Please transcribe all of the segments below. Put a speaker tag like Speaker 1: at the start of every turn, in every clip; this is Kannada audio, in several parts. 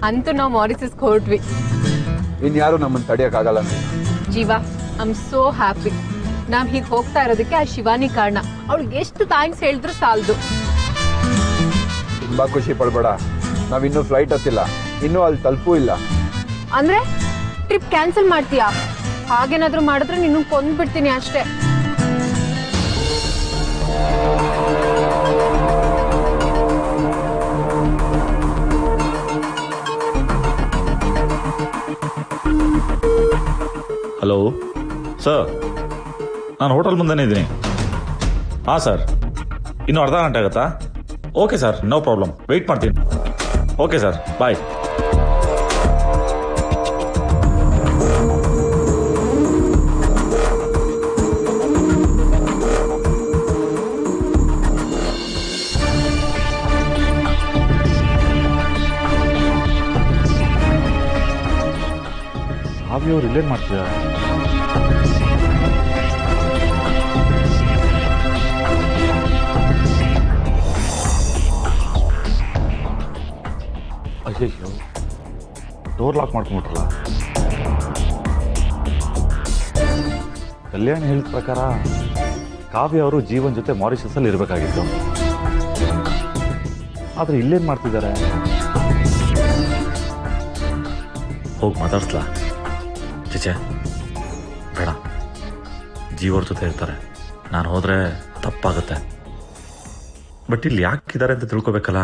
Speaker 1: ಅಂತೂ ನಾವು ಮಾರಿಸಸ್ ಹೊರಟ್ವಿ.
Speaker 2: ಇನ್ಯಾರು ನಮ್ಮನ್ನು ತಡೆಯೋಕ್ಕಾಗಲ್ಲ.
Speaker 1: ಜೀವ, ಐ ಆಮ್ ಸೋ ಹ್ಯಾಪಿ. ನಾವ್ ಹೀಗೆ ಹೋಗ್ತಾ ಇರೋದಕ್ಕೆ ಆ ಶಿವಾನಿ ಕಾರಣ. ಅವಳಿಗೆ ಎಷ್ಟು ಥ್ಯಾಂಕ್ಸ್ ಹೇಳಿದ್ರು ಸಾಲದು.
Speaker 2: ತುಂಬಾ ಖುಷಿ ಪಡ್ಬೇಡ, ನಾವಿನ್ನೂ ಫ್ಲೈಟ್ ಹತ್ತಿಲ್ಲ, ಇನ್ನೂ ಅಲ್ಲಿ ತಲುಪೂ ಇಲ್ಲ.
Speaker 1: ಅಂದ್ರೆ ಟ್ರಿಪ್ ಕ್ಯಾನ್ಸಲ್ ಮಾಡ್ತೀಯಾ? ಹಾಗೇನಾದ್ರೂ ಮಾಡಿದ್ರೆ ನಿನ್ನ ಕೊಂದ್ಬಿಡ್ತೀನಿ ಅಷ್ಟೇ.
Speaker 3: ಹಲೋ ಸರ್, ನಾನು ಹೋಟೆಲ್ ಮುಂದೆನೇ ಇದ್ದೀನಿ. ಹಾಂ ಸರ್, ಇನ್ನೂ ಅರ್ಧ ಗಂಟೆ ಆಗುತ್ತಾ? Okay sir, no problem, wait ಮಾಡ್ತೀನಿ. Okay sir, bye. ಅವ್ರು ಇಲ್ಲೇನು ಮಾಡ್ತಿದ್ದಾರೆ? ಅಯ್ಯೋ, ಡೋರ್ ಲಾಕ್ ಮಾಡ್ಕೊಂಡ್ಬಿಟ್ರಲ್ಲ. ಕಲ್ಯಾಣ್ ಹೇಳಿದ ಪ್ರಕಾರ ಕಾವ್ಯ ಅವರು ಜೀವನ್ ಜೊತೆ ಮಾರಿಷಸಲ್ಲಿ ಇರಬೇಕಾಗಿತ್ತು. ಆದರೆ ಇಲ್ಲೇನು ಮಾಡ್ತಿದ್ದಾರೆ? ಹೋಗಿ ಮಾತಾಡ್ಸ್ಲಾ? ಚೇಚೆ ಬೇಡ, ಜೀವರ ಜೊತೆ ಇರ್ತಾರೆ. ನಾನು ಹೋದರೆ ತಪ್ಪಾಗುತ್ತೆ. ಬಟ್ ಇಲ್ಲಿ ಯಾಕಿದ್ದಾರೆ ಅಂತ ತಿಳ್ಕೊಬೇಕಲ್ಲ.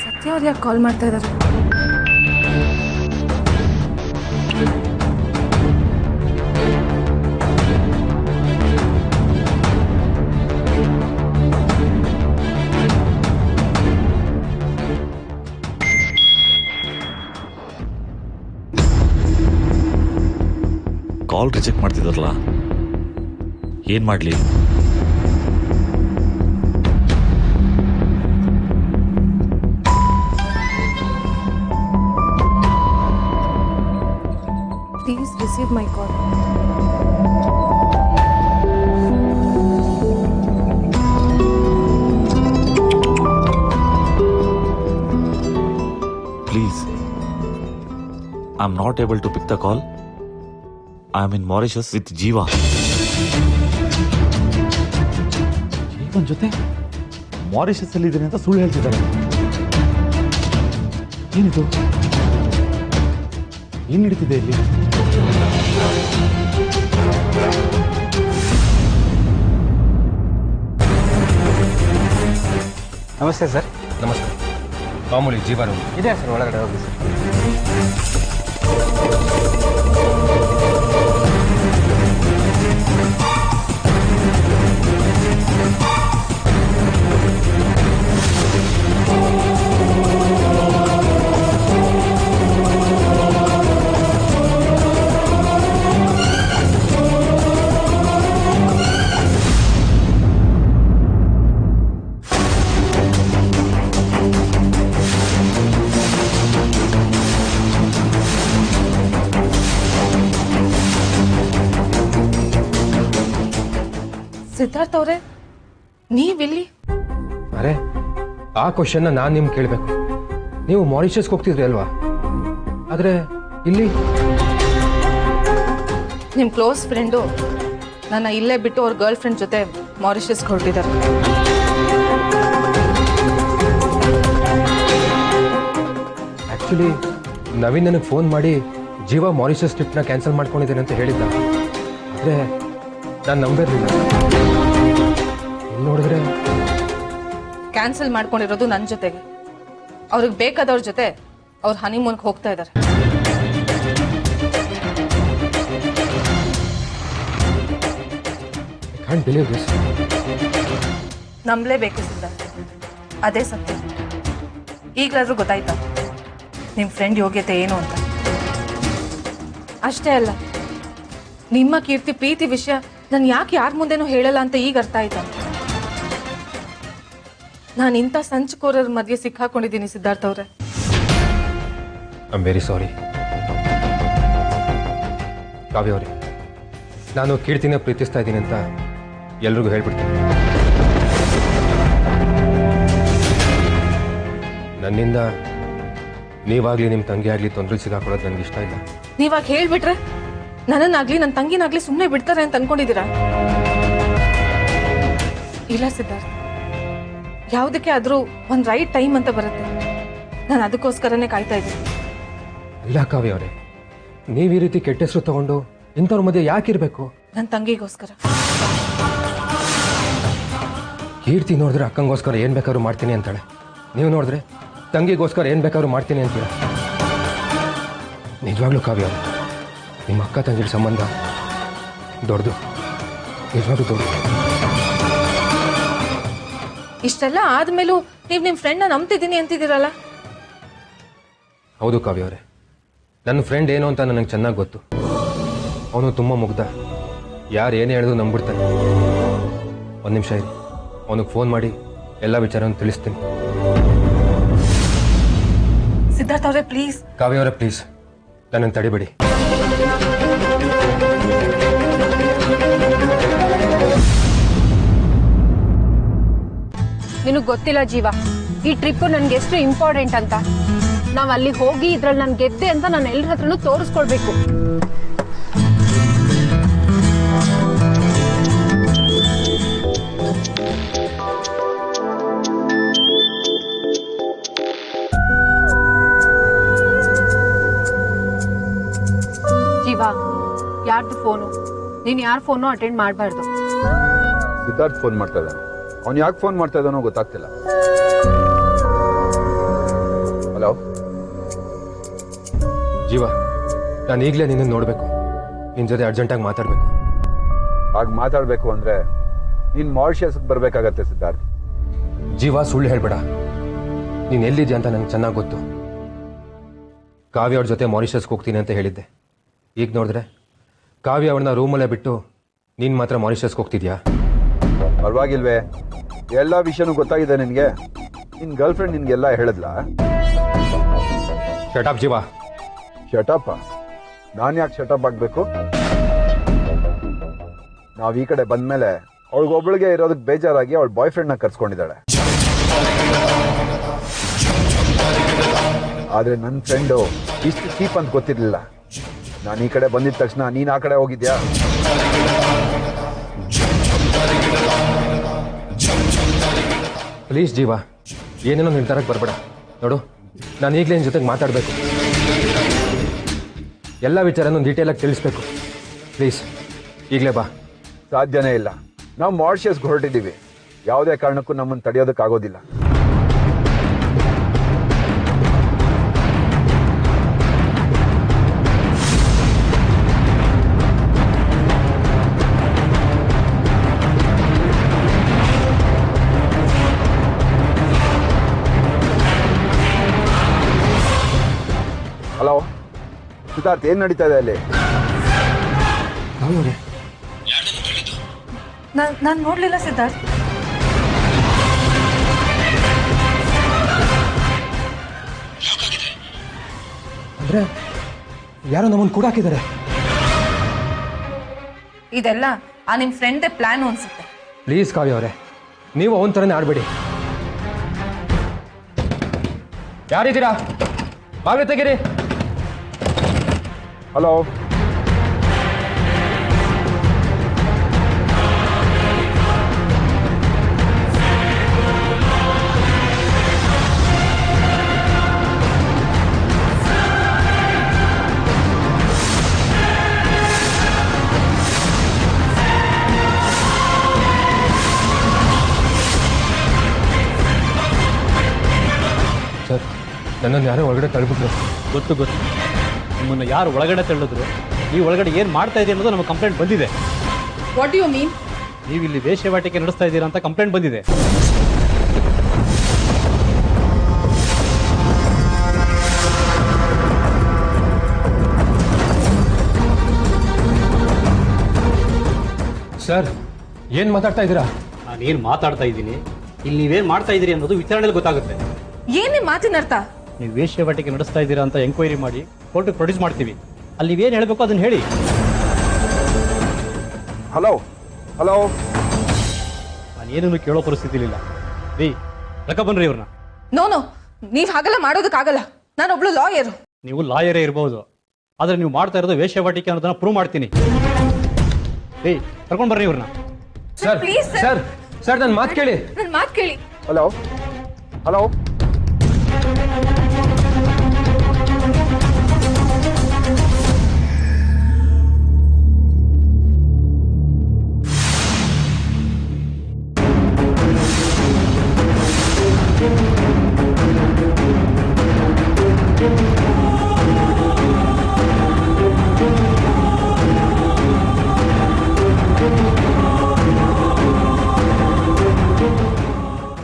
Speaker 1: ಸತ್ಯ ಅವ್ರು ಯಾಕೆ ಕಾಲ್ ಮಾಡ್ತಾ ಇದ್ದಾರೆ?
Speaker 3: ಕಾಲ್ ರಿಜೆಕ್ಟ್ ಮಾಡ್ತಿದಾರಲ್ಲ, ಏನು ಮಾಡಲಿ?
Speaker 1: Please receive my call.
Speaker 3: Please, I am not able to pick the call. I am in Mauritius with Jeeva. Jeevan ಜೊತೆ ಮಾರಿಷಸ್ ಅಲ್ಲಿ ಇದ್ದೀನಿ ಅಂತ ಸುಳ್ಳು ಹೇಳ್ತಿದ್ದಾರೆ. ಏನಿದು? ಏನ್ ನಡೀತಿದೆ ಇಲ್ಲಿ?
Speaker 4: ನಮಸ್ತೆ ಸರ್.
Speaker 5: ನಮಸ್ತೆ. ಮಾಮೂಲಿ ಜೀವನ
Speaker 4: ಇದೆ ಸರ್, ಒಳಗಡೆ ಹೋಗಿ ಸರ್.
Speaker 1: ಸಿದ್ಧಾರ್ಥ ಅವರೇ, ನೀವಿಲ್ಲಿ?
Speaker 5: ಅರೆ, ಆ ಕ್ವಶನ್ನ ನಾನು ನಿಮ್ಗೆ ಕೇಳಬೇಕು. ನೀವು ಮಾರಿಷಸ್ಗೆ ಹೋಗ್ತಿದ್ರಿ ಅಲ್ವಾ? ಆದರೆ ಇಲ್ಲಿ
Speaker 6: ನಿಮ್ಮ ಕ್ಲೋಸ್ ಫ್ರೆಂಡು ನನ್ನ ಇಲ್ಲೇ ಬಿಟ್ಟು ಅವ್ರ ಗರ್ಲ್ ಫ್ರೆಂಡ್ ಜೊತೆ ಮಾರಿಷಸ್ಗೆ ಹೊರಟಿದ್ದಾರೆ.
Speaker 5: ಆ್ಯಕ್ಚುಲಿ ನವೀನ್ ನನಗೆ ಫೋನ್ ಮಾಡಿ ಜೀವ ಮಾರಿಷಸ್ ಟ್ರಿಪ್ನ ಕ್ಯಾನ್ಸಲ್ ಮಾಡ್ಕೊಂಡಿದ್ದೇನೆ ಅಂತ ಹೇಳಿದ್ದ. ಆದರೆ ನಾನು ನಂಬಿರಲಿಲ್ಲ. ನೋಡಿದ್ರೆ
Speaker 6: ಕ್ಯಾನ್ಸಲ್ ಮಾಡ್ಕೊಂಡಿರೋದು ನನ್ನ ಜೊತೆಗೆ. ಅವ್ರಿಗೆ ಬೇಕಾದವ್ರ ಜೊತೆ ಅವ್ರ ಹನಿಮೂನ್ಗೆ ಹೋಗ್ತಾ ಇದ್ದಾರೆ.
Speaker 5: I can't believe this.
Speaker 6: ನಂಬಲೇಬೇಕು ಸಿದ್ಧಾರ್ಥ, ಅದೇ ಸತ್ಯ. ಈಗಲಾದ್ರೂ ಗೊತ್ತಾಯ್ತಾ ನಿಮ್ಮ ಫ್ರೆಂಡ್ ಯೋಗ್ಯತೆ ಏನು ಅಂತ? ಅಷ್ಟೇ ಅಲ್ಲ, ನಿಮ್ಮ ಕೀರ್ತಿ ಪ್ರೀತಿ ವಿಷಯ ನಾನು ಯಾಕೆ ಯಾರ ಮುಂದೆನೂ ಹೇಳಲ್ಲ ಅಂತ ಈಗ ಅರ್ಥ ಆಯ್ತಾ? ನಾನು ಇಂಥ ಸಂಚುಕೋರರ ಮಧ್ಯೆ ಸಿಕ್ಕಾಕೊಂಡಿದ್ದೀನಿ ಸಿದ್ಧಾರ್ಥ ಅವರೇ.
Speaker 5: I am very sorry. Kavya ಅವರೇ, ನಾನು ಕೀರ್ತಿನ ಪ್ರೀತಿಸ್ತಾ ಇದ್ದೀನಿ ಅಂತ ಎಲ್ರಿಗೂ ಹೇಳ್ಬಿಡ್ತೀನಿ. ನನ್ನಿಂದ ನೀವಾಗಲಿ ನಿಮ್ಮ ತಂಗಿ ಆಗಲಿ ತೊಂದರೆ ಸಿಗಾಕೊಳ್ಳೋದು ನನಗೆ ಇಷ್ಟ ಇಲ್ಲ.
Speaker 6: ನೀವಾಗ ಹೇಳ್ಬಿಟ್ರೆ ನನ್ನನ್ನಾಗ್ಲಿ ನನ್ನ ತಂಗಿನಾಗ್ಲಿ ಸುಮ್ಮನೆ ಬಿಡ್ತಾರೆ ಅಂತ ಅನ್ಕೊಂಡಿದ್ದೀರಾ? ಇಲ್ಲ ಸಿದ್ಧಾರ್ಥ್, ಯಾವುದಕ್ಕೆ ಆದ್ರೂ ಒಂದು ರೈಟ್ ಟೈಮ್ ಅಂತ ಬರುತ್ತೆ. ನಾನು ಅದಕ್ಕೋಸ್ಕರನೇ ಕಾಯ್ತಾ ಇದ್ದೀನಿ.
Speaker 5: ಇಲ್ಲ ಕಾವ್ಯ ಅವರೇ, ನೀವು ಈ ರೀತಿ ಕೆಟ್ಟ ಹೆಸರು ತಗೊಂಡು ಇಂಥವ್ರ ಮಧ್ಯೆ ಯಾಕಿರಬೇಕು?
Speaker 6: ನನ್ನ ತಂಗಿಗೋಸ್ಕರ.
Speaker 5: ಕೀರ್ತಿ ನೋಡಿದ್ರೆ ಅಕ್ಕಂಗೋಸ್ಕರ ಏನು ಬೇಕಾದ್ರೂ ಮಾಡ್ತೀನಿ ಅಂತಾಳೆ, ನೀವು ನೋಡಿದ್ರೆ ತಂಗಿಗೋಸ್ಕರ ಏನು ಬೇಕಾದ್ರೂ ಮಾಡ್ತೀನಿ ಅಂತೀರ. ನಿಜವಾಗ್ಲೂ ಕಾವ್ಯ ಅವರೇ, ನಿಮ್ಮ ಅಕ್ಕ ತಂಗಿರ ಸಂಬಂಧ ದೊಡ್ಡದು, ನಿಜವಾಗ್ಲೂ ದೊಡ್ಡದು.
Speaker 6: ಇಷ್ಟೆಲ್ಲ ಆದ್ಮೇಲೂ ನೀವು ನಿಮ್ಮ ಫ್ರೆಂಡ್ನ ನಂಬ್ತಿದ್ದೀನಿ ಅಂತಿದ್ದೀರಲ್ಲ?
Speaker 5: ಹೌದು ಕಾವ್ಯ ಅವರೇ, ನನ್ನ ಫ್ರೆಂಡ್ ಏನು ಅಂತ ನನಗೆ ಚೆನ್ನಾಗಿ ಗೊತ್ತು. ಅವನು ತುಂಬ ಮುಗ್ಧ, ಯಾರು ಏನೇ ಹೇಳಿದ್ರು ನಂಬಿಡ್ತಾನೆ. ಒಂದು ನಿಮಿಷ ಇರಿ, ಅವನಿಗೆ ಫೋನ್ ಮಾಡಿ ಎಲ್ಲ ವಿಚಾರವನ್ನು ತಿಳಿಸ್ತೀನಿ.
Speaker 6: ಸಿದ್ಧಾರ್ಥ ಅವರೇ ಪ್ಲೀಸ್.
Speaker 5: ಕಾವ್ಯ ಅವರೇ ಪ್ಲೀಸ್, ನನ್ನನ್ನು ತಡಿಬೇಡಿ.
Speaker 1: ನಿನಗೆ ಗೊತ್ತಿಲ್ಲ ಜೀವ, ಈ ಟ್ರಿಪ್ ನನ್ಗೆ ಎಷ್ಟು ಇಂಪಾರ್ಟೆಂಟ್ ಅಂತ. ನಾವ್ ಅಲ್ಲಿ ಹೋಗಿ ಇದ್ರಲ್ಲಿ ನಾನು ಗೆದ್ದೆ ಅಂತ ನಾನು ಎಲ್ಲರ ಹತ್ರನೂ ತೋರಿಸ್ಕೊಳ್ಬೇಕು. ಜೀವ, ಯಾರ್ದು ಫೋನು? ನೀನ್ ಯಾರ ಫೋನು ಅಟೆಂಡ್ ಮಾಡಬಾರ್ದು.
Speaker 2: ಸಿದ್ಧಾರ್ಥ್ ಫೋನ್ ಮಾಡ್ತಾ ಇದ್ದಾನೆ. ಅವ್ನು ಯಾಕೆ ಫೋನ್ ಮಾಡ್ತಾ ಇದ್ದಾನೋ ಗೊತ್ತಾಗ್ತಿಲ್ಲ. ಹಲೋ
Speaker 5: ಜೀವ, ನಾನು ಈಗಲೇ ನಿನ್ನನ್ನು ನೋಡಬೇಕು, ನಿನ್ನ ಜೊತೆ ಅರ್ಜೆಂಟಾಗಿ ಮಾತಾಡಬೇಕು.
Speaker 2: ಹಾಗೆ ಮಾತಾಡಬೇಕು ಅಂದ್ರೆ ನೀನು ಮಾರಿಷಸ್ಗೆ ಬರಬೇಕಾಗತ್ತೆ ಸಿದ್ಧಾರ್ಥ್.
Speaker 5: ಜೀವ, ಸುಳ್ಳು ಹೇಳ್ಬೇಡ. ನೀನು ಎಲ್ಲಿದ್ಯಾ ಅಂತ ನನಗೆ ಚೆನ್ನಾಗಿ ಗೊತ್ತು. ಕಾವ್ಯ ಅವ್ರ ಜೊತೆ ಮಾರಿಷಸ್ಗೆ ಹೋಗ್ತೀನಿ ಅಂತ ಹೇಳಿದ್ದೆ. ಈಗ ನೋಡಿದ್ರೆ ಕಾವ್ಯ ಅವ್ರನ್ನ ರೂಮಲ್ಲೇ ಬಿಟ್ಟು ನೀನು ಮಾತ್ರ ಮಾರಿಷಸ್ಗೆ ಹೋಗ್ತಿದ್ಯಾ?
Speaker 2: ಪರವಾಗಿಲ್ವೇ, ಎಲ್ಲ ವಿಷಯನೂ ಗೊತ್ತಾಗಿದೆ ನಿನಗೆ. ನಿನ್ನ ಗರ್ಲ್ ಫ್ರೆಂಡ್ ನಿನ್ಗೆಲ್ಲ ಹೇಳಿದ್ಲಾ?
Speaker 5: ಶಟಾಪ್ ಜೀವ.
Speaker 2: ಶಟಪ್? ನಾನು ಯಾಕೆ ಶಟಪ್ ಆಗಬೇಕು? ನಾವು ಈ ಕಡೆ ಬಂದ್ಮೇಲೆ ಅವಳಿಗೊಬ್ಳಿಗೆ ಇರೋದಕ್ಕೆ ಬೇಜಾರಾಗಿ ಅವಳ ಬಾಯ್ ಫ್ರೆಂಡ್ನ ಕರ್ಸ್ಕೊಂಡಿದ್ದಾಳೆ. ಆದ್ರೆ ನನ್ನ ಫ್ರೆಂಡು ಇಷ್ಟು ಚೀಪ್ ಅಂತ ಗೊತ್ತಿರಲಿಲ್ಲ. ನಾನು ಈ ಕಡೆ ಬಂದಿದ ತಕ್ಷಣ ನೀನು ಆ ಕಡೆ ಹೋಗಿದ್ಯಾ?
Speaker 5: ಪ್ಲೀಸ್ ಜೀವ, ಏನೇನೋ ನಿರ್ಧಾರಕ್ಕೆ ಬರಬೇಡ. ನೋಡು, ನಾನು ಈಗಲೇ ನಿನ್ನ ಜೊತೆಗೆ ಮಾತಾಡಬೇಕು. ಎಲ್ಲ ವಿಚಾರನೂ ಡೀಟೇಲಾಗಿ ತಿಳಿಸ್ಬೇಕು. ಪ್ಲೀಸ್ ಈಗಲೇ ಬಾ.
Speaker 2: ಸಾಧ್ಯನೇ ಇಲ್ಲ. ನಾವು ಮಾರಿಷಸ್ಗೆ ಹೊರಟಿದ್ದೀವಿ. ಯಾವುದೇ ಕಾರಣಕ್ಕೂ ನಮ್ಮನ್ನು ತಡೆಯೋದಕ್ಕಾಗೋದಿಲ್ಲ. ಹಲೋ ಸಿದ್ಧಾರ್ಥ್, ಏನ್ ನಡೀತಾ ಇದೆ ಅಲ್ಲಿ?
Speaker 6: ನಾನು ನೋಡ್ಲಿಲ್ಲ ಸಿದ್ಧಾರ್ಥ್.
Speaker 5: ಅಂದರೆ ಯಾರೋ ನಮ್ಮನ್ನು ಕೂಡ ಹಾಕಿದ್ದಾರೆ.
Speaker 6: ಇದೆಲ್ಲ ಆ ನಿಮ್ಮ ಫ್ರೆಂಡ್ದೇ ಪ್ಲಾನ್ ಅನ್ಸುತ್ತೆ.
Speaker 5: ಪ್ಲೀಸ್ ಕಾವ್ಯ ಅವರೇ, ನೀವು ಅವನ ಥರನೇ ಆಡಬೇಡಿ. ಯಾರಿದ್ದೀರಾ? ಬಾಗಿಲು ತೆಗೀರಿ.
Speaker 2: ಹಲೋ
Speaker 5: ಸರ್, ನನ್ನನ್ನು ಯಾರೋ ಒಳಗಡೆ ತಳ್ಬಿಟ್ರು.
Speaker 7: ಗೊತ್ತು ನಿಮ್ಮನ್ನು ಯಾರು ಒಳಗಡೆ ತಳ್ಳಿದ್ರು, ನೀವು ಒಳಗಡೆ ಏನು ಮಾಡ್ತಾ ಇದ್ದೀರಿ ಅನ್ನೋದು ನಮಗೆ ಕಂಪ್ಲೇಂಟ್ ಬಂದಿದೆ.
Speaker 6: What you mean?
Speaker 7: ನೀವು ಇಲ್ಲಿ ವೇಶ್ಯಾವಾಟಿಕೆ ನಡೆಸ್ತಾ ಇದ್ದೀರಾ ಅಂತ ಕಂಪ್ಲೇಂಟ್ ಬಂದಿದೆ.
Speaker 5: ಸರ್, ಏನು ಮಾತಾಡ್ತಾ ಇದ್ದೀರಾ?
Speaker 7: ನಾನೇನು ಮಾತಾಡ್ತಾ ಇದ್ದೀನಿ, ಇಲ್ಲಿ ನೀವೇನು ಮಾಡ್ತಾ ಇದ್ದೀರಿ ಅನ್ನೋದು ವಿಚಾರಣೆಯಲ್ಲಿ ಗೊತ್ತಾಗುತ್ತೆ.
Speaker 6: ಏನೇ ಮಾತಿನ ಅರ್ಥ?
Speaker 7: ನೀವು ವೇಶ್ಯಾವಾಟಿಕೆ ನಡೆಸ್ತಾ ಇದ್ದೀರಾ ಅಂತ ಎಂಕ್ವೈರಿ ಮಾಡಿ ಕೋರ್ಟಿಗೆ ಪ್ರೊಡ್ಯೂಸ್ ಮಾಡ್ತೀವಿ. ಅಲ್ಲಿ ನೀವೇನು ಹೇಳಬೇಕು ಅದನ್ನು ಹೇಳಿ.
Speaker 2: Hello hello.
Speaker 7: ನಾನು ಏನನ್ನು ಕೇಳೋ ಪರಿಸ್ಥಿತಿಲಿಲ್ಲ. ರೀ ಬನ್ರಿ ಇವ್ರನ್ನ.
Speaker 6: ನೋ ನೀವ್ ಹಾಗೆಲ್ಲ ಮಾಡೋದಕ್ಕಾಗಲ್ಲ. ನಾನೊಬ್ಳು ಲಾಯರ್.
Speaker 7: ನೀವು ಲಾಯರೇ ಇರ್ಬೋದು, ಆದ್ರೆ ನೀವು ಮಾಡ್ತಾ ಇರೋದು ವೇಶ್ಯಾವಾಟಿಕೆ ಅನ್ನೋದನ್ನ ಪ್ರೂವ್ ಮಾಡ್ತೀನಿ. ರೀ ಕರ್ಕೊಂಡ್ ಬರ್ರಿ ಇವ್ರನ್ನ.
Speaker 5: ಸರ್
Speaker 6: ಪ್ಲೀಸ್
Speaker 5: ಸರ್ ಸರ್ ನನ್ನ ಮಾತು ಕೇಳಿ.
Speaker 6: ನನ್ನ ಮಾತು ಕೇಳಿ.
Speaker 2: Hello hello.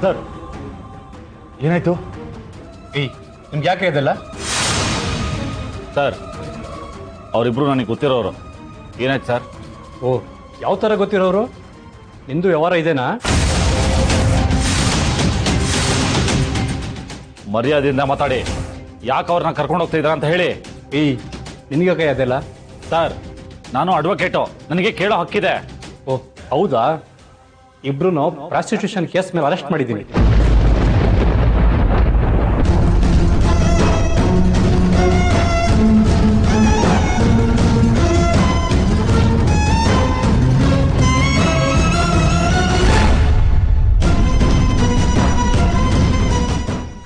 Speaker 3: ಸರ್ ಏನಾಯ್ತು?
Speaker 5: ನಿಮ್ಗೆ ಯಾಕೆ ಇದೆಲ್ಲ?
Speaker 3: ಸರ್ ಅವರಿಬ್ರು ನನಗೆ ಗೊತ್ತಿರೋರು. ಏನಾಯ್ತು ಸರ್?
Speaker 7: ಓ, ಯಾವ ಥರ ಗೊತ್ತಿರೋರು? ನಿಂದು ವ್ಯವಹಾರ ಇದೆನಾ?
Speaker 3: ಮರ್ಯಾದೆಯಿಂದ ಮಾತಾಡಿ. ಯಾಕೆ ಅವ್ರನ್ನ ಕರ್ಕೊಂಡು ಹೋಗ್ತಾ ಇದ್ರ ಅಂತ ಹೇಳಿ.
Speaker 7: ನಿನಗೆ ಕೈ ಅದೆಲ್ಲ?
Speaker 3: ಸರ್ ನಾನು ಅಡ್ವೊಕೇಟು, ನನಗೆ ಕೇಳೋ ಹಕ್ಕಿದೆ.
Speaker 7: ಓ ಹೌದಾ? ಇಬ್ರು ಪ್ರಾಸ್ಟಿಟ್ಯೂಷನ್ ಕೇಸ್ ಮೇಲೆ ಅರೆಸ್ಟ್ ಮಾಡಿದ್ದೀನಿ.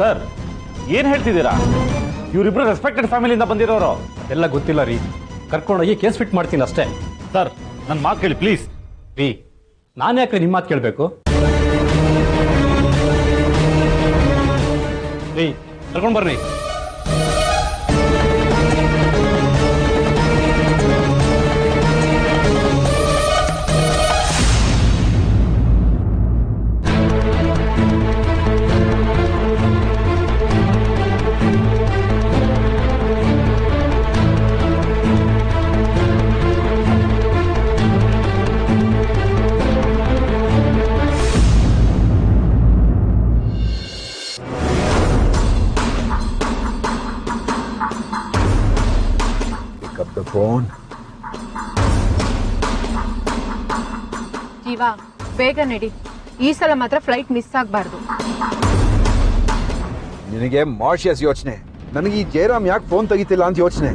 Speaker 3: ಸರ್ ಏನ್ ಹೇಳ್ತಿದ್ದೀರಾ? ಇವರಿಬ್ರು ರೆಸ್ಪೆಕ್ಟೆಡ್ ಫ್ಯಾಮಿಲಿಯಿಂದ ಬಂದಿರೋರು.
Speaker 7: ಎಲ್ಲ ಗೊತ್ತಿಲ್ಲ ರೀ, ಕರ್ಕೊಂಡೋಗಿ ಕೇಸ್ ಫಿಟ್ ಮಾಡ್ತೀನಿ ಅಷ್ಟೇ.
Speaker 3: ಸರ್ ನನ್ನ ಮಾತು ಕೇಳಿ ಪ್ಲೀಸ್.
Speaker 7: ರೀ ನಾನು ಯಾಕೆ ನಿಮ್ಮ ಮಾತು ಕೇಳಬೇಕು? ರೀ ಕರ್ಕೊಂಡು ಬರ್ರಿ.
Speaker 2: ಫೋನ್.
Speaker 1: ಜೀವ ಬೇಗ ನಡಿ, ಈ ಸಲ ಮಾತ್ರ ಫ್ಲೈಟ್ ಮಿಸ್ ಆಗಬಾರ್ದು.
Speaker 2: ನಿನಗೆ ಮಾರ್ಷಿಯಸ್ ಯೋಚನೆ, ನನಗೆ ಈ ಜಯರಾಮ್ ಯಾಕೆ ಫೋನ್ ತೆಗಿತಿಲ್ಲ ಅಂತ ಯೋಚನೆ.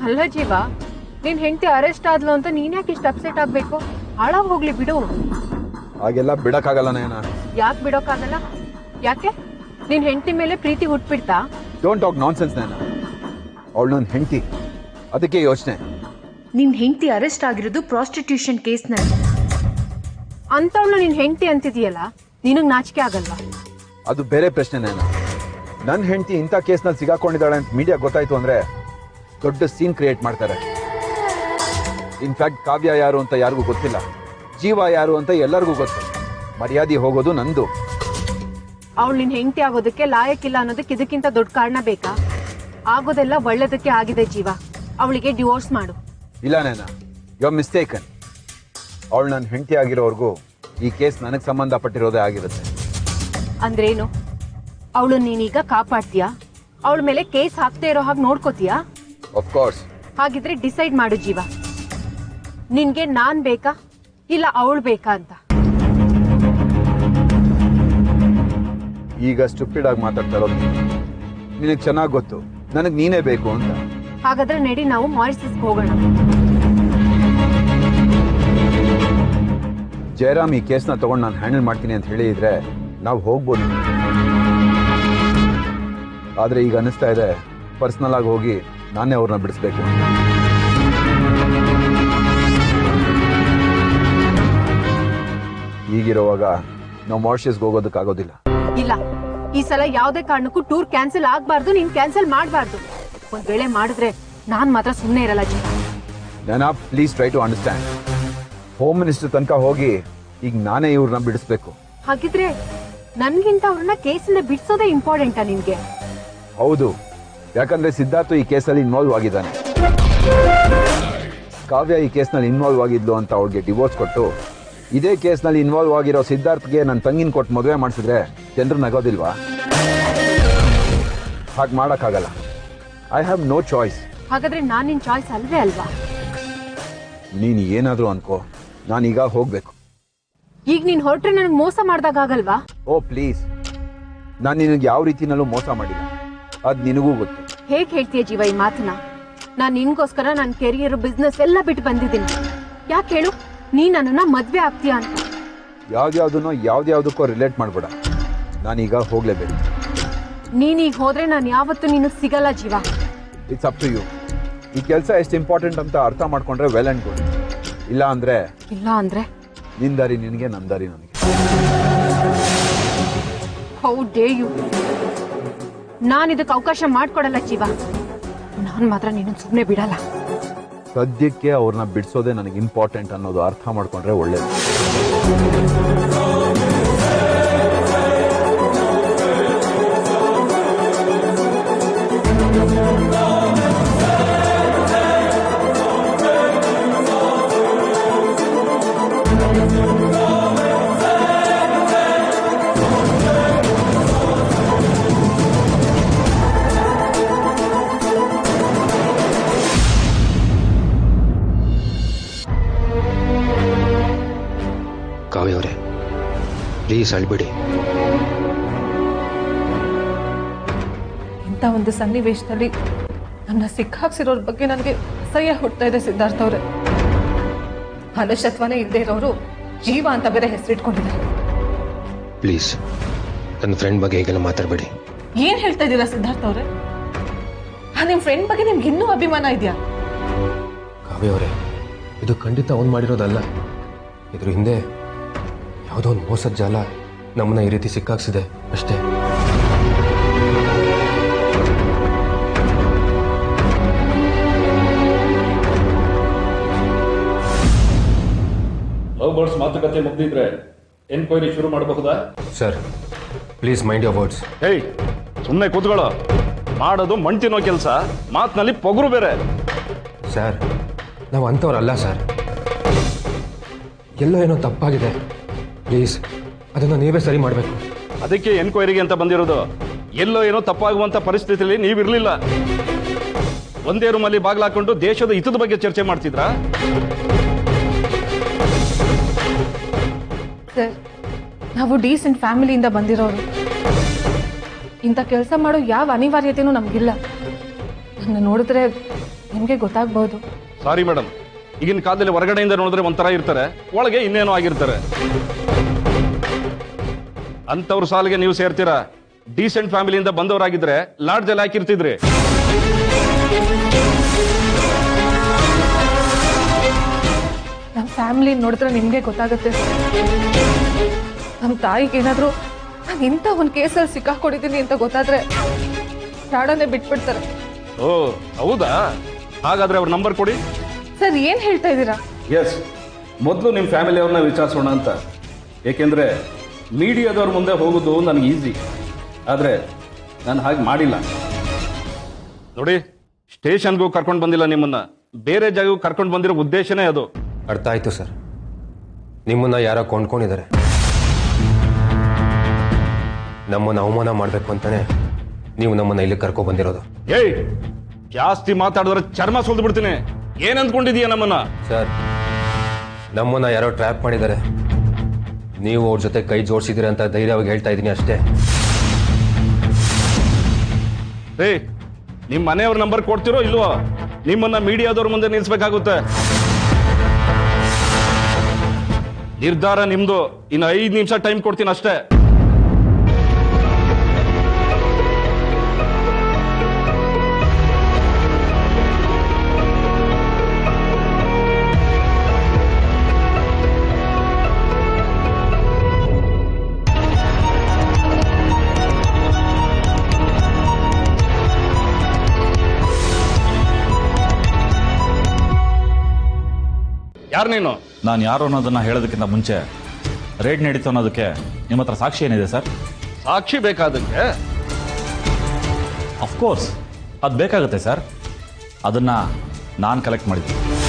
Speaker 1: ಅಲ್ಲ ಜೀವ, ನಿನ್ ಹೆಂಡತಿ ಅರೆಸ್ಟ್ ಆದ್ಲು ಅಂತ ನೀನ್ ಯಾಕೆ ಇಷ್ಟು ಅಪ್ಸೆಟ್ ಆಗ್ಬೇಕು? ಹಾಳಾಗ್ ಹೋಗ್ಲಿ ಬಿಡು.
Speaker 2: ಹಾಗೆಲ್ಲ ಬಿಡಕ್ಕಾಗಲ್ಲ ನಯನ.
Speaker 1: ಯಾಕೆ ಬಿಡೋಕ್ಕಾಗಲ್ಲ? ಯಾಕೆ ನಿನ್ ಹೆಂಡತಿ ಮೇಲೆ ಪ್ರೀತಿ ಹುಟ್ಬಿಡ್ತಾ?
Speaker 2: ಡೋಂಟ್ ಟಾಕ್ ನಾನ್ಸೆನ್ಸ್ ನಯನ. ಅವಳು ನನ್ನ ಹೆಂಡತಿ, ಅದಕ್ಕೆ ಯೋಚನೆ.
Speaker 1: ನಿನ್ ಹೆಂಡತಿ ಅರೆಸ್ಟ್ ಆಗಿರೋದು ಪ್ರಾಸ್ಟಿಟ್ಯೂಷನ್ ಕೇಸ್ನಲ್ಲಿ. ಅಂತವಳು ನಿನ್ ಹೆಂಡತಿ ಅಂತಿದೀಯಲ್ಲ, ನಿನಗ್ ನಾಚಿಕೆ ಆಗಲ್ವಾ?
Speaker 2: ಅದು ಬೇರೆ ಪ್ರಶ್ನೆ ನಯನ. ನನ್ನ ಹೆಂಡತಿ ಇಂಥ ಕೇಸ್ನಲ್ಲಿ ಸಿಗಾಕೊಂಡಿದ್ದಾಳೆ ಅಂತ ಮೀಡಿಯಾ ಗೊತ್ತಾಯ್ತು ಅಂದ್ರೆ ದೊಡ್ಡ ಸೀನ್ ಕ್ರಿಯೇಟ್ ಮಾಡ್ತಾರೆ. ಇನ್ಫ್ಯಾಕ್ಟ್ ಕಾವ್ಯ ಯಾರು ಅಂತ ಯಾರಿಗೂ ಗೊತ್ತಿಲ್ಲ, ಜೀವ ಯಾರು ಅಂತ ಎಲ್ಲರಿಗೂ ಗೊತ್ತು. ಮರ್ಯಾದೆ ಹೋಗೋದು ನಂದು.
Speaker 1: ಅವಳು ನಿನ್ ಹೆಂಡತಿ ಆಗೋದಕ್ಕೆ ಲಾಯಕ್ಕಿಲ್ಲ ಅನ್ನೋದಕ್ಕೆ ಇದಕ್ಕಿಂತ ದೊಡ್ಡ ಕಾರಣ ಬೇಕಾ? ಆಗೋದೆಲ್ಲ ಒಳ್ಳೇದಕ್ಕೆ ಆಗಿದೆ ಜೀವ. ಅವಳಿಗೆ ಡಿವೋರ್ಸ್ ಮಾಡು.
Speaker 2: ಇಲ್ಲ ನಯನ, ಯು ಆರ್ ಮಿಸ್ಟೇಕನ್. ಅವಳು ನನ್ನ ಹೆಂಡತಿ ಆಗಿರೋವರೆಗೂ ಈ ಕೇಸ್ ನನಗೆ ಸಂಬಂಧಪಟ್ಟಿರೋದೇ ಆಗಿರುತ್ತೆ.
Speaker 1: ಅಂದ್ರೇನು? ಅವಳು ನೀನೀಗ ಕಾಪಾಡ್ತೀಯಾ? ಅವಳ ಮೇಲೆ ಕೇಸ್ ಹಾಕ್ತಾ ಇರೋ ಹಾಗೆ ನೋಡ್ಕೋತೀಯಾ?
Speaker 2: Of course.
Speaker 1: ಹಾಗಿದ್ರೆ ಡಿಸೈಡ್ ಮಾಡು ಜೀವ, ನಿನ್ಗೆ ನಾನ್ ಬೇಕಾ ಇಲ್ಲ ಅವಳು ಬೇಕಾ ಅಂತ.
Speaker 2: ಈಗ ಸ್ಟುಪಿಡ್ ಆಗಿ ಮಾತಾಡ್ತಾ ಇರೋದು ನಿನಗೆ ಚೆನ್ನಾಗಿ ಗೊತ್ತು ನನಗೆ ನೀನೇ ಬೇಕು ಅಂತ.
Speaker 1: ಹಾಗಾದ್ರೆ ನಡಿ, ನಾವು ಮಾರಿಸಸ್ಗೆ ಹೋಗೋಣ.
Speaker 2: ಜಯರಾಮ್ ಈ ಕೇಸ್ನ ತಗೊಂಡು ನಾನು ಹ್ಯಾಂಡಲ್ ಮಾಡ್ತೀನಿ ಅಂತ ಹೇಳಿದ್ರೆ ನಾವು ಹೋಗ್ಬೋದು. ಆದರೆ ಈಗ ಅನಿಸ್ತಾ ಇದೆ ಪರ್ಸ್ನಲ್ ಆಗಿ ಹೋಗಿ ನಾನೇ ಅವ್ರನ್ನ ಬಿಡಿಸ್ಬೇಕು. ಈಗಿರುವಾಗ ನಾವು ಮಾರಿಷಸ್ಗೆ ಹೋಗೋದಕ್ಕಾಗೋದಿಲ್ಲ.
Speaker 1: ಇಲ್ಲ, ಈ ಸಲ ಯಾವುದೇ ಕಾರಣಕ್ಕೂ ಟೂರ್ ಕ್ಯಾನ್ಸಲ್ ಆಗ್ಬಾರ್ದು. ನೀನ್ ಕ್ಯಾನ್ಸಲ್ ಮಾಡಬಾರ್ದು. ಒಂದ್ ವೇಳೆ ಮಾಡಿದ್ರೆ ನಾನ್ ಮಾತ್ರ ಸುಮ್ಮನೆ ಇರಲ್ಲ ಜೀವ.
Speaker 2: ನಾನಾ please try to understand. Home minister ತನಕ ಹೋಗಿ ಈಗ ನಾನೇ ಇವ್ರನ್ನ ಬಿಡಿಸ್ಬೇಕು.
Speaker 1: ಹಾಗಿದ್ರೆ ನನ್ಗಿಂತ ಅವ್ರನ್ನ ಕೇಸಿಂದ ಬಿಡಿಸೋದೇ ಇಂಪಾರ್ಟೆಂಟಾ ನಿನ್ಗೆ?
Speaker 2: ಹೌದು, ಯಾಕಂದ್ರೆ ಸಿದ್ಧಾರ್ಥ್ ಈ ಕೇಸಲ್ಲಿ ಇನ್ವಾಲ್ವ್ ಆಗಿದ್ದಾನೆ. ಕಾವ್ಯ ಈ ಕೇಸ್ನಲ್ಲಿ ಇನ್ವಾಲ್ವ್ ಆಗಿದ್ಲು ಅಂತ ಅವ್ರಿಗೆ ಡಿವೋರ್ಸ್ ಕೊಟ್ಟು ಇದೇ ಕೇಸ್ನಲ್ಲಿ ಇನ್ವಾಲ್ವ್ ಆಗಿರೋ ಸಿದ್ಧಾರ್ಥ್ಗೆ ನನ್ನ ತಂಗಿನ ಕೊಟ್ಟು ಮದುವೆ ಮಾಡಿಸಿದ್ರೆ ಜನರು ನಗೋದಿಲ್ವಾ? ಹಾಗೆ ಮಾಡೋಕ್ಕಾಗಲ್ಲ. I have no choice.
Speaker 1: ಹಾಗಾದ್ರೆ ನಾನು ನಿನ್ ಚಾಯ್ಸ್ ಅಲ್ವೇ ಅಲ್ವಾ?
Speaker 2: ನೀನು ಏನಾದರೂ ಅನ್ಕೋ, ನಾನೀಗ ಹೋಗ್ಬೇಕು.
Speaker 1: ಈಗ ನೀನ್ ಹೊರಟ್ರೆ ನನಗೆ ಮೋಸ ಮಾಡ್ದಾಗಲ್ವಾ?
Speaker 2: ಓ ಪ್ಲೀಸ್, ನಾನು ನಿನಗೆ ಯಾವ ರೀತಿನಲ್ಲೂ ಮೋಸ ಮಾಡಿಲ್ಲ, ಅದು ನಿನಗೂ ಗೊತ್ತು.
Speaker 1: ಹೇಗ್ ಹೇಳ್ತೀಯ ಜೀವ ಈ ಮಾತನ್ನ? ನಾನ್ ನಿನ್ಗೋಸ್ಕರ ನನ್ನ ಕೆರಿಯರ್ ಬಿಸ್ನೆಸ್ ಎಲ್ಲ ಬಿಟ್ಟು ಬಂದಿದ್ದೀನಿ. ಯಾಕೆ ಹೇಳು, ನೀ ನನ್ನನ್ನ ಮದ್ವೆ ಆಗ್ತೀಯಾ ಅಂತ.
Speaker 2: ಯಾವ್ದ್ಯಾವ್ದನ್ನೋ ಯಾವ್ದ್ಯಾವ್ದಕ್ಕೋ ರಿಲೇಟ್ ಮಾಡ್ಬೇಡ, ನಾನೀಗ ಹೋಗ್ಲೇಬೇಕು.
Speaker 1: ನೀನೀಗ ಹೋದ್ರೆ ನಾನು ಯಾವತ್ತೂ ನಿನಗೆ ಸಿಗಲ್ಲ Jeeva.
Speaker 2: It's up to you. ಈ ಕೆಲಸ ಎಷ್ಟು ಇಂಪಾರ್ಟೆಂಟ್ ಅಂತ ಅರ್ಥ ಮಾಡ್ಕೊಂಡ್ರೆ ವೆಲ್ ಅಂಡ್ ಗುಡ್. ಇಲ್ಲ ಅಂದ್ರೆ ನಿನ್ ದಾರಿ ನಿನಗೆ, ನನ್ನ ದಾರಿ ನನಗೆ.
Speaker 1: How dare you! ನಾನು ಇದಕ್ಕೆ ಅವಕಾಶ ಮಾಡ್ಕೊಡಲ್ಲ ಜೀವ. ನಾನು ಮಾತ್ರ ನೀನು ಸುಮ್ಮನೆ ಬಿಡಲ್ಲ.
Speaker 2: ಸದ್ಯಕ್ಕೆ ಅವ್ರನ್ನ ಬಿಡಿಸೋದೇ ನನಗೆ ಇಂಪಾರ್ಟೆಂಟ್ ಅನ್ನೋದು ಅರ್ಥ ಮಾಡ್ಕೊಂಡ್ರೆ ಒಳ್ಳೇದು.
Speaker 5: ಕಾವ್ಯ ಅವರೇ, ಪ್ಲೀಸ್ ಅಳ್ಬಿಡಿ.
Speaker 6: ಇಂಥ ಒಂದು ಸನ್ನಿವೇಶದಲ್ಲಿ ನನ್ನ ಸಿಕ್ಕಾಕ್ಸಿರೋರ ಬಗ್ಗೆ ನನಗೆ ಅಸಹ್ಯ ಹುಡ್ತಾ ಇದೆ ಸಿದ್ಧಾರ್ಥ ಅವರೇ. ಮನುಷ್ಯತ್ವನೇ ಇಲ್ಲದೆ ಇರೋರು ಜೀವ ಅಂತ ಬೇರೆ ಹೆಸರಿಟ್ಕೊಂಡಿದ್ದಾರೆ.
Speaker 5: ಪ್ಲೀಸ್ ನನ್ನ ಫ್ರೆಂಡ್ ಬಗ್ಗೆ ಈಗೆಲ್ಲ ಮಾತಾಡಬೇಡಿ.
Speaker 6: ಏನ್ ಹೇಳ್ತಾ ಇದ್ದೀರಾ ಸಿದ್ಧಾರ್ಥ ಅವರೇ? ನಿಮ್ ಫ್ರೆಂಡ್ ಬಗ್ಗೆ ನಿಮ್ಗೆ ಇನ್ನೂ ಅಭಿಮಾನ ಇದೆಯಾ?
Speaker 5: ಕಾವ್ಯ ಅವರೇ, ಇದು ಖಂಡಿತ ಅವ್ನು ಮಾಡಿರೋದಲ್ಲ. ಇದ್ರ ಹಿಂದೆ ಯಾವುದೋ ಒಂದು ಮೋಸದ ಜಾಲ ನಮ್ಮನ್ನ ಈ ರೀತಿ ಸಿಕ್ಕಾಕ್ಸಿದೆ ಅಷ್ಟೇ.
Speaker 8: ಲವ್ ಬರ್ಡ್ಸ್ ಮಾತುಕತೆ ಮುಗ್ದಿದ್ರೆ ಎನ್ಕ್ವೈರಿ ಶುರು ಮಾಡಬಹುದಾ?
Speaker 5: Sir please mind your words.
Speaker 8: Hey, ಸುಮ್ಮನೆ ಕೂತ್ಕೊಳ್ಳೋ. ಮಾಡೋದು ಮಣ್ ತಿನ್ನೋ ಕೆಲಸ, ಮಾತಿನಲ್ಲಿ ಪೊಗರು ಬೇರೆ.
Speaker 5: ಸರ್ ನಾವು ಅಂಥವ್ರಲ್ಲ ಸರ್. ಎಲ್ಲೋ ಏನೋ ತಪ್ಪಾಗಿದೆ, ಪ್ಲೀಸ್ ಅದನ್ನು ನೀವೇ ಸರಿ ಮಾಡಬೇಕು.
Speaker 8: ಅದಕ್ಕೆ ಎನ್ಕ್ವೈರಿಗೆ ಅಂತ ಬಂದಿರೋದು. ಎಲ್ಲೋ ಏನೋ ತಪ್ಪಾಗುವಂತ ಪರಿಸ್ಥಿತಿಯಲ್ಲಿ ನೀವಿರ್ಲಿಲ್ಲ. ಒಂದೇ ರೂಮಲ್ಲಿ ಬಾಗ್ಲಾಕೊಂಡು ದೇಶದ ಹಿತದ ಬಗ್ಗೆ ಚರ್ಚೆ ಮಾಡ್ತಿದ್ರಾ?
Speaker 6: ಸರ್, ನಾವು ಡೀಸೆಂಟ್ ಫ್ಯಾಮಿಲಿಯಿಂದ ಬಂದಿರೋರು. ಇಂಥ ಕೆಲಸ ಮಾಡೋ ಯಾವ ಅನಿವಾರ್ಯತೆನೂ ನಮಗಿಲ್ಲ. ನನ್ನ ನೋಡಿದ್ರೆ ನಿಮಗೆ ಗೊತ್ತಾಗ್ಬೋದು.
Speaker 8: ಸಾರಿ ಮೇಡಮ್, ಈಗಿನ ಕಾಲದಲ್ಲಿ ಹೊರಗಡೆಯಿಂದ ನೋಡಿದ್ರೆ ಒಂಥರ ಇರ್ತಾರೆ, ಒಳಗೆ ಇನ್ನೇನೋ ಆಗಿರ್ತಾರೆ. ಅಂಥವ್ರ ಸಾಲಿಗೆ ನೀವು ಸೇರ್ತೀರಾ? ಡೀಸೆಂಟ್ ಫ್ಯಾಮಿಲಿಯಿಂದ ಬಂದವರಾಗಿದ್ರೆ ಲಾಡ್ಜಲ್ಲಿ ಹಾಕಿರ್ತಿದ್ರಿ.
Speaker 6: ನಮ್ಮ ಫ್ಯಾಮಿಲಿ ನೋಡಿದ್ರೆ ನಿಮಗೆ ಗೊತ್ತಾಗುತ್ತೆ. ನಮ್ಮ ತಾಯಿಗೆ ಏನಾದರೂ ನಾನು ಇಂಥ ಒಂದು ಕೇಸಲ್ಲಿ ಸಿಕ್ಕಾಕೊಂಡಿದ್ದೀನಿ ಅಂತ ಗೊತ್ತಾದ್ರೆ ಪ್ರಾಣನೇ ಬಿಟ್ಬಿಡ್ತಾರೆ.
Speaker 8: ಓ ಹೌದಾ? ಹಾಗಾದ್ರೆ ಅವ್ರ ನಂಬರ್ ಕೊಡಿ.
Speaker 6: ಸರ್, ಏನು ಹೇಳ್ತಾ ಇದ್ದೀರಾ?
Speaker 8: ಎಸ್, ಮೊದಲು ನಿಮ್ಮ ಫ್ಯಾಮಿಲಿಯವ್ರನ್ನ ವಿಚಾರಿಸೋಣ ಅಂತ. ಏಕೆಂದರೆ ಮೀಡಿಯಾದವ್ರ ಮುಂದೆ ಹೋಗೋದು ನನಗೆ ಈಸಿ, ಆದರೆ ನಾನು ಹಾಗೆ ಮಾಡಿಲ್ಲ. ನೋಡಿ, ಸ್ಟೇಷನ್ಗೂ ಕರ್ಕೊಂಡು ಬಂದಿಲ್ಲ ನಿಮ್ಮನ್ನ, ಬೇರೆ ಜಾಗಕ್ಕೂ ಕರ್ಕೊಂಡು ಬಂದಿರೋ ಉದ್ದೇಶನೇ ಅದು.
Speaker 5: ಅರ್ಥ ಆಯ್ತು ಸರ್. ನಿಮ್ಮನ್ನ ಯಾರೋ ಕೊಂಡ್ಕೊಂಡಿದ್ದಾರೆ. ನಮ್ಮನ್ನು ಅವಮಾನ ಮಾಡಬೇಕು ಅಂತಾನೆ ನೀವು ನಮ್ಮನ್ನ ಇಲ್ಲಿ ಕರ್ಕೊ ಬಂದಿರೋದು.
Speaker 8: ಏಯ್, ಜಾಸ್ತಿ ಮಾತಾಡಿದ್ರೆ ಚರ್ಮ ಸುಲ್ದು ಬಿಡ್ತೀನಿ. ಏನ್ ಅಂದ್ಕೊಂಡಿದೀಯ ನಮ್ಮನ್ನ?
Speaker 5: ಸರ್, ನಮ್ಮನ್ನ ಯಾರೋ ಟ್ರ್ಯಾಪ್ ಮಾಡಿದ್ದಾರೆ. ನೀವು ಅವ್ರ ಜೊತೆ ಕೈ ಜೋಡಿಸಿದ್ದೀರ ಅಂತ ಧೈರ್ಯವಾಗಿ ಹೇಳ್ತಾ ಇದ್ದೀನಿ ಅಷ್ಟೇ.
Speaker 8: ಏಯ್, ನಿಮ್ಮ ಮನೆಯವ್ರ ನಂಬರ್ ಕೊಡ್ತಿರೋ ಇಲ್ವೋ? ನಿಮ್ಮನ್ನ ಮೀಡಿಯಾದವ್ರ ಮುಂದೆ ನಿಲ್ಸ್ಬೇಕಾಗುತ್ತೆ. ನಿರ್ಧಾರ ನಿಮ್ದು. ಇನ್ನು 5 ನಿಮಿಷ ಟೈಮ್ ಕೊಡ್ತೀನಿ ಅಷ್ಟೇ. ಯಾರು ನೀನು?
Speaker 3: ನಾನು ಯಾರು ಅನ್ನೋದನ್ನ ಹೇಳೋದಕ್ಕಿಂತ ಮುಂಚೆ ರೇಡ್ ನಡೀತು ಅನ್ನೋದಕ್ಕೆ ನಿಮ್ಮ ಹತ್ರ ಸಾಕ್ಷಿ ಏನಿದೆ ಸರ್?
Speaker 8: ಸಾಕ್ಷಿ ಬೇಕಾದಕ್ಕೆ?
Speaker 3: ಅಫ್ಕೋರ್ಸ್ ಅದು ಬೇಕಾಗುತ್ತೆ ಸರ್. ಅದನ್ನು ನಾನು ಕಲೆಕ್ಟ್ ಮಾಡಿದ್ದೀನಿ.